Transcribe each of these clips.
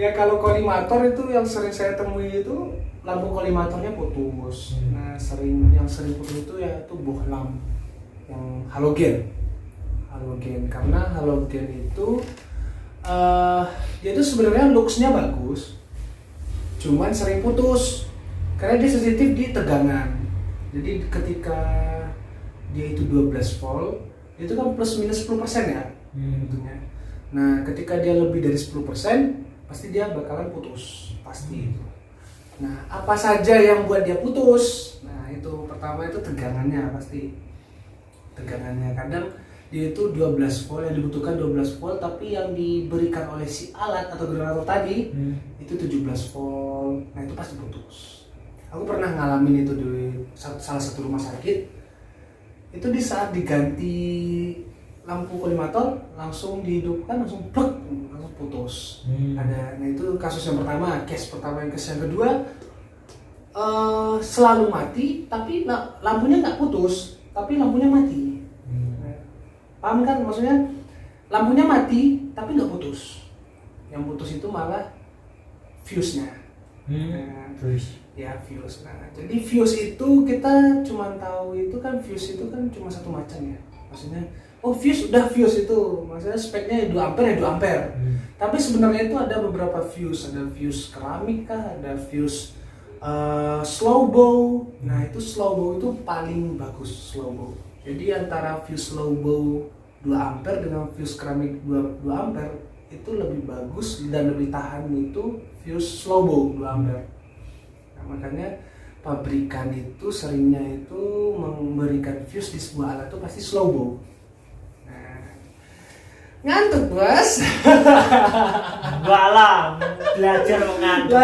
Ya kalau kolimator itu yang sering saya temui itu lampu kolimatornya putus. Nah yang sering putus itu ya itu bohlam yang halogen. Karena halogen itu dia itu sebenarnya looks-nya bagus, cuman sering putus karena dia sensitif di tegangan. Jadi ketika dia itu 12 volt itu kan plus minus 10% ya tentunya. Nah ketika dia lebih dari 10% pasti dia bakalan putus pasti itu. Nah apa saja yang buat dia putus? Nah itu pertama itu tegangannya, pasti tegangannya. Kadang dia itu 12 volt, yang dibutuhkan 12 volt, tapi yang diberikan oleh si alat atau generator tadi itu 17 volt. Nah itu pasti putus. Aku pernah ngalamin itu di salah satu rumah sakit. Itu di saat diganti lampu kolimator langsung dihidupkan, langsung plek, langsung putus. Nah itu kasus yang pertama, case pertama. Yang case yang kedua selalu mati tapi lampunya nggak putus, tapi lampunya mati. Paham kan maksudnya? Lampunya mati tapi nggak putus. Yang putus itu malah fuse-nya. Ya fuse. Nah, jadi fuse itu kita cuma tahu itu kan fuse itu kan cuma satu macam ya. Maksudnya, oh fuse udah fuse itu, maksudnya speknya 2 ampere ya 2 ampere. Tapi sebenarnya itu ada beberapa fuse, ada fuse keramik kah, ada fuse slow bow. Nah itu slow bow itu paling bagus slow bow. Jadi antara fuse slow bow 2 ampere dengan fuse keramik 2 ampere itu lebih bagus dan lebih tahan itu fuse slow bow 2 ampere. Nah, makanya pabrikan itu seringnya itu memberikan fuse di sebuah alat itu pasti slow bow. Nah, ngantuk bos. Walah, belajar mengantuk.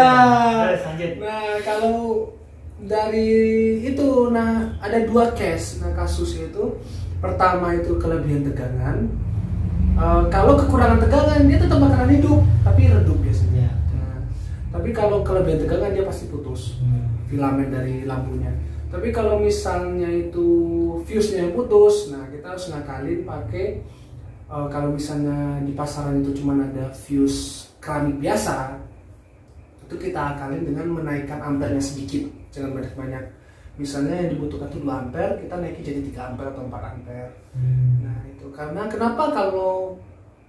Nah kalau dari itu, nah ada 2 case. Nah kasusnya itu pertama itu kelebihan tegangan. Kalau kekurangan tegangan dia tetap bakalan hidup tapi redup biasanya. Nah, tapi kalau kelebihan tegangan dia pasti putus filamen dari lampunya. Tapi kalau misalnya itu fuse-nya yang putus, nah kita harus ngakalin pakai kalau misalnya di pasaran itu cuma ada fuse keramik biasa, itu kita akalin dengan menaikkan ampernya sedikit, jangan banyak-banyak. Misalnya yang dibutuhkan itu 2 ampere, kita naikin jadi 3 ampere atau 4 ampere. Nah itu karena kenapa kalau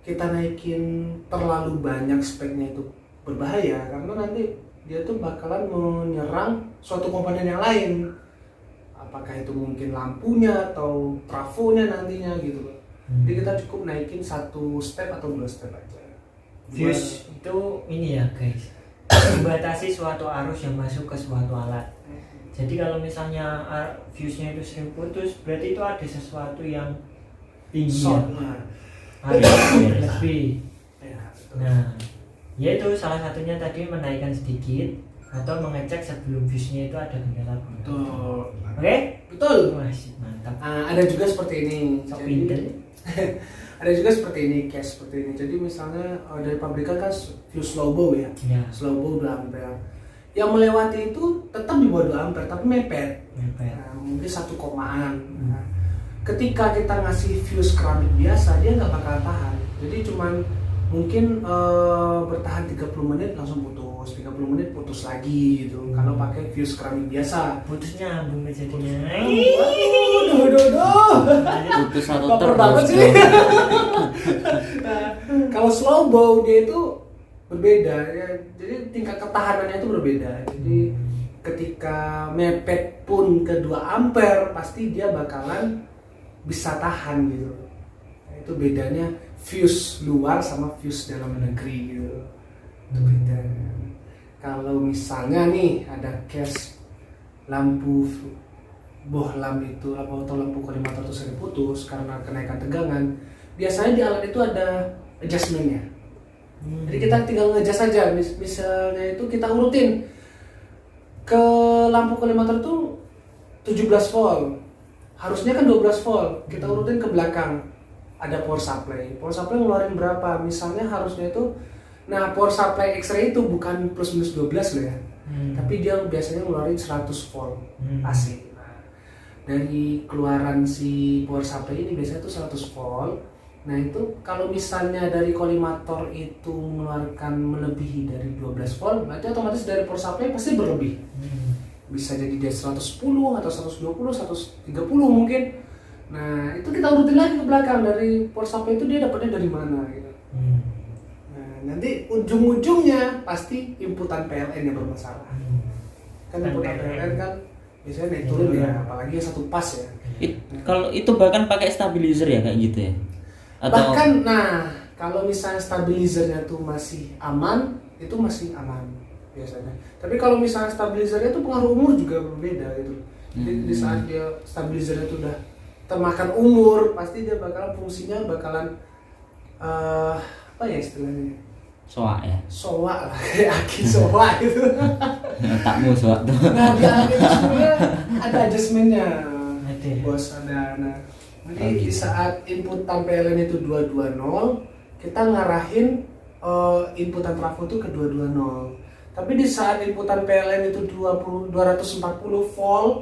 kita naikin terlalu banyak speknya itu berbahaya, karena nanti dia tuh bakalan menyerang suatu komponen yang lain. Apakah itu mungkin lampunya atau trafonya nantinya gitu. Jadi kita cukup naikin 1 step atau 2 step aja. Fuse itu ini ya guys, membatasi suatu arus yang masuk ke suatu alat. Jadi kalau misalnya fuse-nya itu sering putus, berarti itu ada sesuatu yang tinggi ya, lebih. Nah, yaitu salah satunya tadi menaikkan sedikit atau mengecek sebelum fuse-nya itu ada kendala. Betul. Oke? Betul. Masih mantap. Ada juga seperti ini. Ada juga seperti ini, case seperti ini. Jadi misalnya dari pabrikan kan fuse slow bow ya. Slow bow 2 ampere. Yang melewati itu tetap di bawah 2 ampere tapi mepet. Nah, mungkin 1 komaan. Nah, ketika kita ngasih fuse keramik biasa dia nggak bakal tahan. Jadi cuman mungkin bertahan 30 menit langsung putus, 30 menit putus lagi gitu. Kalau pakai fuse keramik biasa Putusnya nyambung jadinya. Putus atau baper banget sih. Nah, kalau slow bow dia itu berbeda ya, jadi tingkat ketahanannya itu berbeda. Jadi ketika mepet pun ke 2 ampere pasti dia bakalan bisa tahan gitu. Nah, itu bedanya fuse luar sama fuse dalam negeri gitu. Itu beda. Kalau misalnya nih ada case lampu bohlam itu atau lampu kolimator itu sering putus karena kenaikan tegangan, biasanya di alat itu ada adjustmentnya. Jadi kita tinggal ngejas aja, misalnya itu kita urutin ke lampu kolimator itu 17 volt, harusnya kan 12 volt, kita urutin ke belakang ada power supply ngeluarin berapa, misalnya harusnya itu, nah power supply X-ray itu bukan plus minus 12 loh ya, tapi dia biasanya ngeluarin 100 volt AC. Nah, dari keluaran si power supply ini biasanya itu 100 volt, Nah itu kalau misalnya dari kolimator itu mengeluarkan melebihi dari 12 volt, berarti otomatis dari power supply pasti berlebih. Bisa jadi dia 110 atau 120, 130 mungkin. Nah itu kita urutin lagi ke belakang, dari power supply itu dia dapatnya dari mana gitu. Nah nanti ujung-ujungnya pasti inputan PLN yang bermasalah. Kan inputan PLN kan biasanya naik turun ya, apalagi yang satu pas ya. Kalau itu bahkan pakai stabilizer ya kayak gitu ya? Atau Bahkan nah kalau misalnya stabilizernya tuh masih aman, itu masih aman biasanya. Tapi kalau misalnya stabilizernya tuh pengaruh umur juga berbeda gitu. Jadi di saat dia stabilizernya tuh udah termakan umur, pasti dia bakalan fungsinya bakalan apa ya istilahnya? soak ya? Soak lah, kayak aki soak gitu. Takmu soak tuh. Nah di aki itu sebenarnya ada adjustmentnya. Ada. Bos ada. Nah jadi di saat inputan PLN itu 220, kita ngarahin inputan trafo itu ke 220. Tapi di saat inputan PLN itu 240 volt,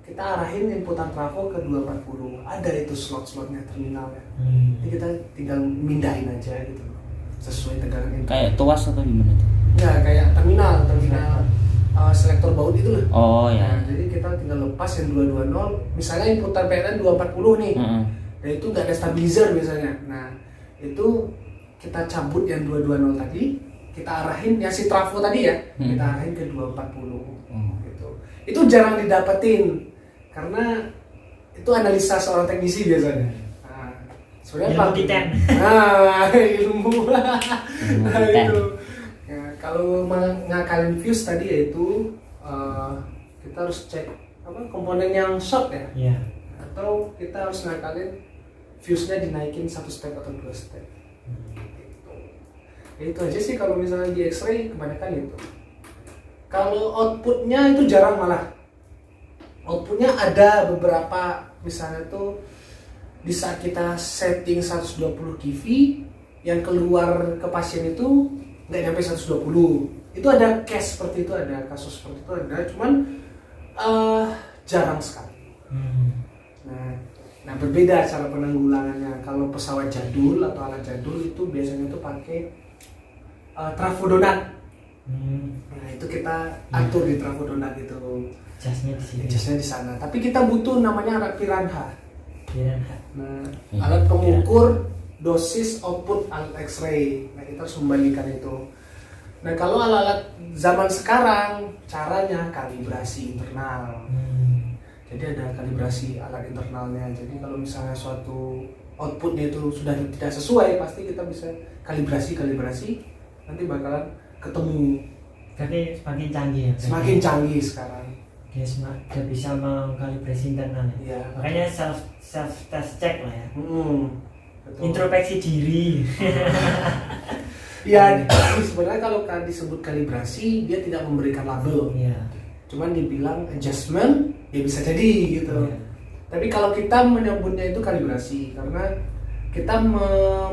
kita arahin inputan trafo ke 240. Ada itu slot-slotnya terminalnya. Jadi kita tinggal mindahin aja gitu sesuai tegangan input. Kayak tuas atau gimana tuh? Enggak, kayak terminal selektor baut itu loh. Oh ya. Nah, jadi kita tinggal lepas yang 220, misalnya inputan PLN 240 nih. Dan itu nggak ada stabilizer biasanya. Nah, itu kita cabut yang 220 tadi, kita arahin yang si trafo tadi ya, kita arahin ke 240 gitu. Itu jarang didapetin karena itu analisa seorang teknisi biasanya. Nah, sebenarnya Ilmu Titan. ilmu. Nah, itu. Ya, kalau ngakalin fuse tadi yaitu kita harus cek apa komponen yang short ya. Iya. Atau kita harus ngakalin fuse-nya dinaikin 1 step atau 2 step. Gitu. Ya, itu aja sih kalau misalnya di X-ray kebanyakan itu. Kalau outputnya itu jarang malah. Outputnya ada beberapa, misalnya tuh di saat kita setting 120 kV, yang keluar ke pasien itu nggak nyampe 120. Itu ada case seperti itu, ada kasus seperti itu ada, cuman jarang sekali. Nah berbeda cara penanggulangannya. Kalau pesawat jadul atau alat jadul itu biasanya tuh pakai trafo donat. Nah itu kita atur di trafo donat itu. Jasnya di sini. Jasnya di sana. Tapi kita butuh namanya alat piranha. Piranha. Nah alat pengukur dosis output alat X-ray. Nah kita harus membandingkan itu. Nah kalau alat-alat zaman sekarang caranya kalibrasi internal. Jadi ada kalibrasi alat internalnya. Jadi kalau misalnya suatu outputnya itu sudah tidak sesuai, pasti kita bisa kalibrasi. Nanti bakalan ketemu. Jadi semakin canggih ya. Semakin canggih sekarang. Dia bisa mengkalibrasi internal ya. Iya. Makanya self test check lah ya. Betul. Introspeksi diri. Ya sebenarnya kalau disebut kalibrasi dia tidak memberikan label. Iya. Cuman dibilang adjustment, ya bisa jadi gitu. Iya. Tapi kalau kita menyebutnya itu kalibrasi karena kita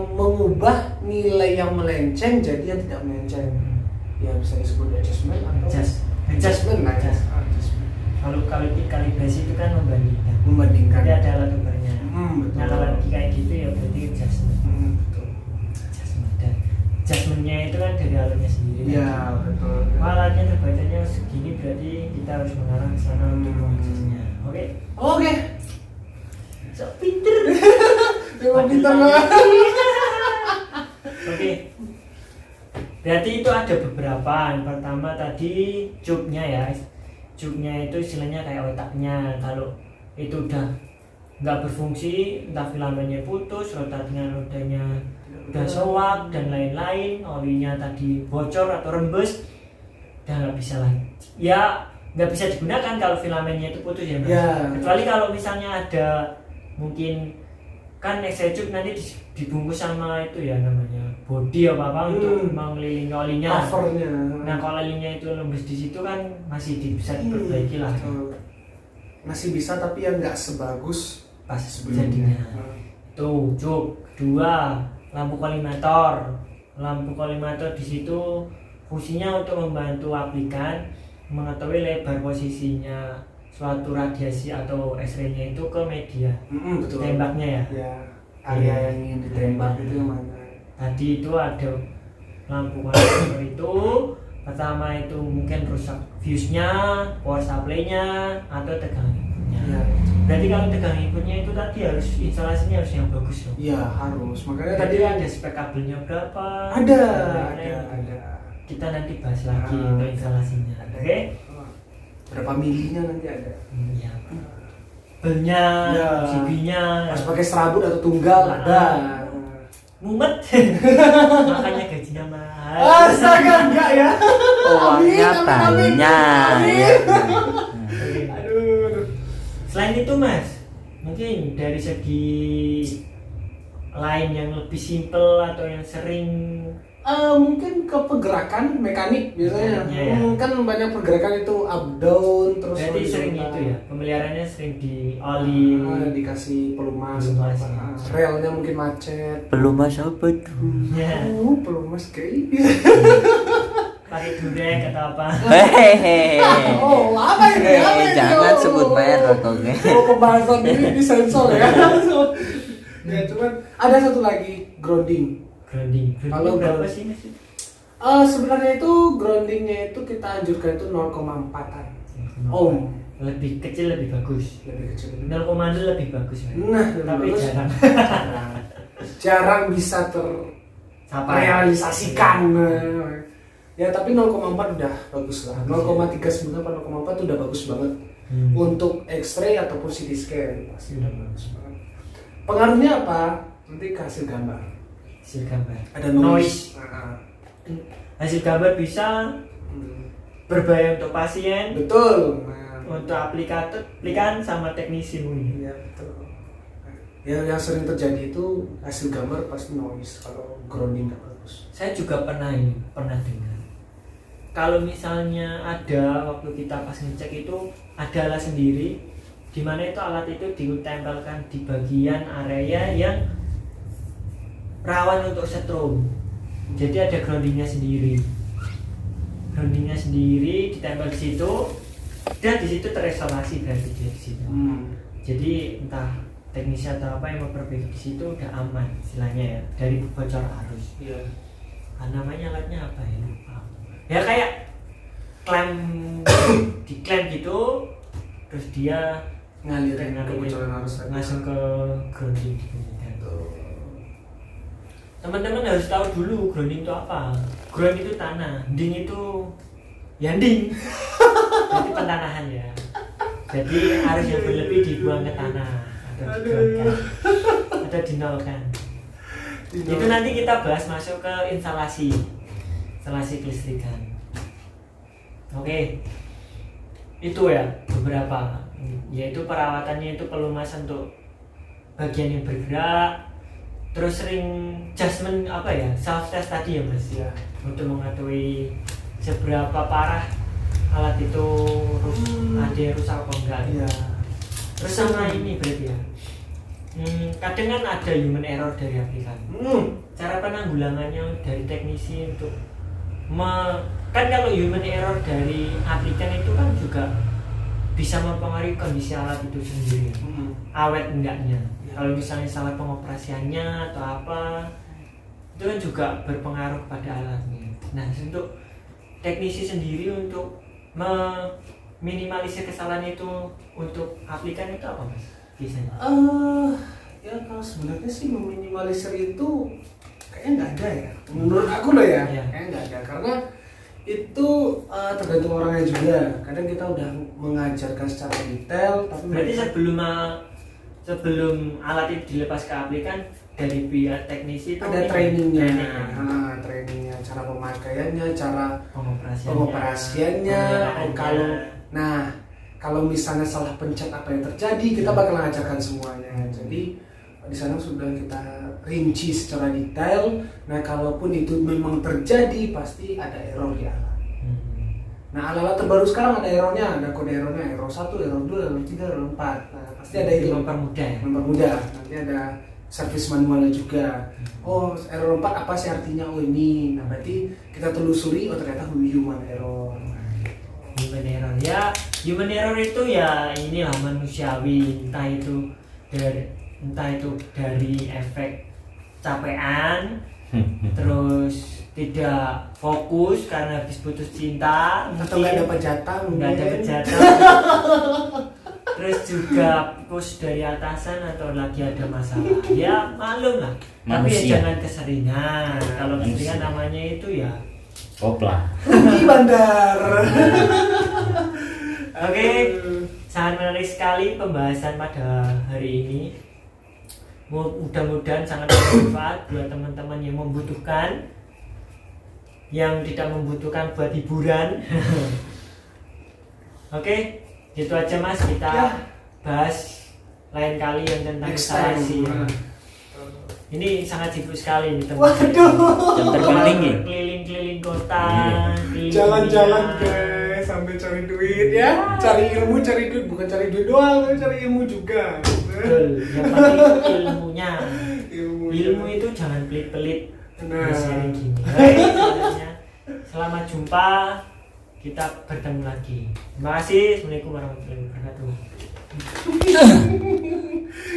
mengubah nilai yang melenceng jadi yang tidak melenceng. Ya bisa disebut adjustment atau adjustment lah ya. Kalau kalibrasi itu kan membandingkan. Membandingkan. Tapi ada alat ukurnya. Betul. Nah kalau kayak gitu ya berarti adjustment. Betul. Adjustment dan adjustmentnya itu kan dari alatnya sendiri. Iya betul. Alatnya terbacanya segini berarti kita harus mengarah ke sana untuk mengadjustnya. Oke. So pinter. Memang pintar banget. Oke. Berarti itu ada beberapa. Yang pertama tadi tube-nya ya. Tube-nya itu istilahnya kayak otaknya. Kalau itu udah nggak berfungsi, entah filamennya putus, rodanya udah soak dan lain-lain, olinya tadi bocor atau rembes, udah nggak bisa lagi. Ya nggak bisa digunakan kalau filamennya itu putus ya Mas. Ya. Kecuali kalau misalnya ada mungkin kan X-ray tube nanti dibungkus sama itu ya namanya body apa untuk mengelilingi olinya. Covernya. Nah kalau olinya itu lembes di situ kan masih bisa diperbaiki lah. Masih bisa tapi ya nggak sebagus Pas sebelumnya. jadinya. Tuh tube. Kedua, lampu kolimator. Lampu kolimator di situ fungsinya untuk membantu aplikan mengetahui lebar posisinya suatu radiasi atau X-ray-nya itu ke media. Betul. Tembaknya ya. Ya. area yang ingin ditembak itu yang mana. Tadi itu ada lampu kondektor itu, pertama itu mungkin rusak fuse-nya, power supply-nya, atau tegangan inputnya. Iya. Berarti kalau tegangan inputnya itu tadi harus instalasinya harus yang bagus dong. Iya harus, makanya Tadi tadi ada spek kabelnya berapa? ada. Kita nanti bahas lagi Ah, untuk instalasinya. ada. Oke? Berapa milinya nanti ada. Iya. Belnya, Iya. CB-nya, Harus pakai serabut atau tunggal ada. mumet. Makanya gajinya mahal. Astaga enggak ya. Uangnya Amin, banyak. amin. Ya. Aduh. Selain itu Mas, mungkin dari segi lain yang lebih simple atau yang sering Mungkin ke pergerakan mekanik biasanya. Iya, iya. Kan banyak pergerakan itu up down terus berarti sering horizontal. itu ya, pemeliharaannya sering di oli. Dikasih pelumas atau Pelumas, apa. ya. Relnya mungkin macet. Belum masuk betul. Ya, Pelumas kayak. pakai durek atau apa. Hehehe. Oh, apa ini? Apa ini? Jangan Oh. sebut merek, oke. Oh, pembahasan ini disensor ya. Ya, cuman ada satu lagi grounding. Grounding. Kalau Berapa ground- sih Mas? Sebenarnya itu groundingnya itu kita anjurkan itu 0,4-an ohm. Lebih kecil lebih bagus. Lebih kecil. 0,2 lebih bagus. Mas. Nah, Tapi bagus. jarang. Jarang bisa terrealisasikan. Ya tapi 0,4 udah bagus lah. 0,39 atau 0,4 itu udah bagus banget. Untuk X-ray ataupun CT scan pasti udah bagus banget. Pengaruhnya apa? Nanti ke hasil gambar. Hasil gambar. Ada noise. Hasil gambar bisa berbahaya untuk pasien, Betul. untuk aplikan sama teknisi mungkin. Iya betul. Ya yang sering terjadi itu hasil gambar pasti noise kalau grounding nggak bagus. Saya juga pernah dengar. Kalau misalnya ada waktu kita pas ngecek itu ada alat sendiri, di mana itu alat itu ditempelkan di bagian area yang rawan untuk setrum. Jadi ada groundingnya sendiri. Groundingnya sendiri ditempel di situ, dan di situ terestorasi berarti di situ. Jadi entah teknisi atau apa yang memperbaiki di situ udah aman istilahnya ya dari bocor arus. Iya. Namanya alatnya apa ya, lupa. Ya kayak klem diklem gitu, terus dia Ngalirin kebocoran arus tadi. langsung ke grounding gitu. Teman-teman harus tahu dulu grounding itu apa. Ground itu tanah, ding itu ya ding. Jadi pentanahan ya. Jadi arus yang berlebih dibuang ke tanah atau dibuangkan atau dinolkan. Itu nanti kita bahas masuk ke instalasi kelistrikan. Oke, itu ya beberapa, yaitu perawatannya itu pelumas untuk bagian yang bergerak, terus sering adjustment apa ya, self test tadi ya Mas ya, untuk mengetahui seberapa parah alat itu ada yang rusak apa enggak. Iya. Terus sama ini berarti ya, kadang kan ada human error dari aplikan. Cara penanggulangannya dari teknisi untuk kan kalau human error dari aplikan itu kan juga bisa mempengaruhi kondisi alat itu sendiri, awet enggaknya. Kalau misalnya salah pengoperasiannya atau apa, itu kan juga berpengaruh pada alatnya. Nah, untuk teknisi sendiri untuk meminimalisir kesalahan itu untuk aplikan itu apa Mas? Biasanya? Ya kalau sebenarnya sih meminimalisir itu kayaknya nggak ada ya. Menurut aku loh ya, Iya. kayaknya nggak ada karena itu tergantung orangnya juga. Kadang kita udah mengajarkan secara detail, tapi Berarti sebelum alat itu dilepas ke aplikan dari pihak teknisi itu ada ini, trainingnya, training. trainingnya, cara pemakaiannya, cara pengoperasiannya, pengoperasiannya. penggunaannya. Kalau misalnya salah pencet apa yang terjadi, kita bakal ngajarkan semuanya. Jadi di sana sudah kita rinci secara detail. Nah, kalaupun itu memang terjadi, pasti ada error di alat. Nah, alat-alat terbaru sekarang ada errornya, ada kode errornya, error 1, error 2, error 3, error 4. Nah, pasti ada itu. Mempermudah ya. Mempermudah. Nanti ada servis manualnya juga. Oh, error 4 apa sih artinya? Oh, ini. Nah, berarti kita telusuri, oh ternyata human error. Human error ya, human error itu ya inilah manusiawi, entah itu dari entah itu dari efek capean, terus tidak fokus karena habis putus cinta, Atau nggak dapat jatah nggak mungkin. dapat jatah, terus juga push dari atasan atau lagi ada masalah, ya maklum lah. Tapi ya Manusia. jangan keseringan. Kalau Manusia. keseringan namanya itu ya. Oplah. Rugi bandar. Oke, sangat menarik sekali pembahasan pada hari ini. Mudah-mudahan sangat bermanfaat buat teman-teman yang membutuhkan, yang tidak membutuhkan buat hiburan. Oke, gitu aja Mas, kita Ya. bahas lain kali yang tentang Next time. instalasi. Ini sangat sibuk sekali nih teman. Waduh. Jam terbang tinggi. Keliling-keliling kota, keliling Jalan-jalan dunia. guys sambil cari duit ya. Cari ilmu, cari duit, bukan cari duit doang, tapi cari ilmu juga. Betul, yang penting ilmunya. Ilmu. Ilmu itu jangan pelit-pelit. Nah. Sharing gini. Baik, sebenarnya. Selamat jumpa. Kita bertemu lagi. Terima kasih. Assalamualaikum warahmatullahi wabarakatuh.